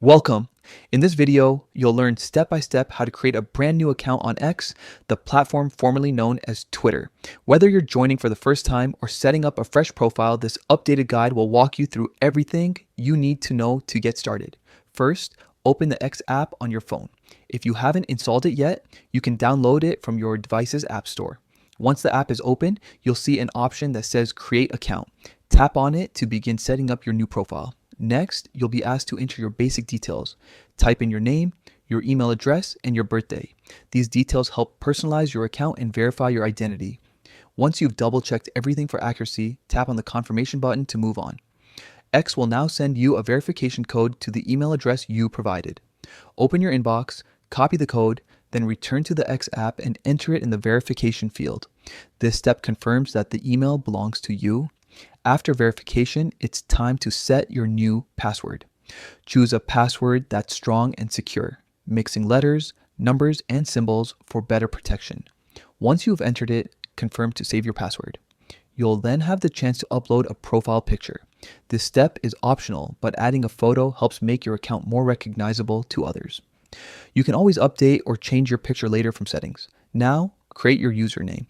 Welcome. In this video, you'll learn step by step how to create a brand new account on X, the platform formerly known as Twitter. Whether you're joining for the first time or setting up a fresh profile, this updated guide will walk you through everything you need to know to get started. First, open the X app on your phone. If you haven't installed it yet, you can download it from your device's app store. Once the app is open, you'll see an option that says Create Account. Tap on it to begin setting up your new profile. Next, you'll be asked to enter your basic details. Type in your name, your email address, and your birthday. These details help personalize your account and verify your identity. Once you've double-checked everything for accuracy, tap on the confirmation button to move on. X will now send you a verification code to the email address you provided. Open your inbox, copy the code, then return to the X app and enter it in the verification field. This step confirms that the email belongs to you. After verification, it's time to set your new password. Choose a password that's strong and secure, mixing letters, numbers, and symbols for better protection. Once you've entered it, confirm to save your password. You'll then have the chance to upload a profile picture. This step is optional, but adding a photo helps make your account more recognizable to others. You can always update or change your picture later from settings. Now, create your username.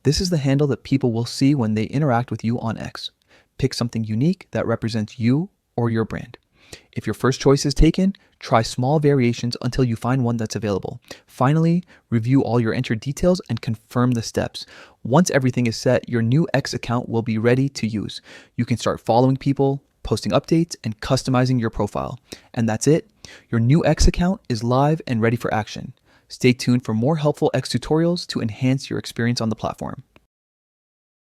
This is the handle that people will see when they interact with you on X. Pick something unique that represents you or your brand. If your first choice is taken, try small variations until you find one that's available. Finally, review all your entered details and confirm the steps. Once everything is set, your new X account will be ready to use. You can start following people, posting updates, and customizing your profile. And that's it. Your new X account is live and ready for action. Stay tuned for more helpful X tutorials to enhance your experience on the platform.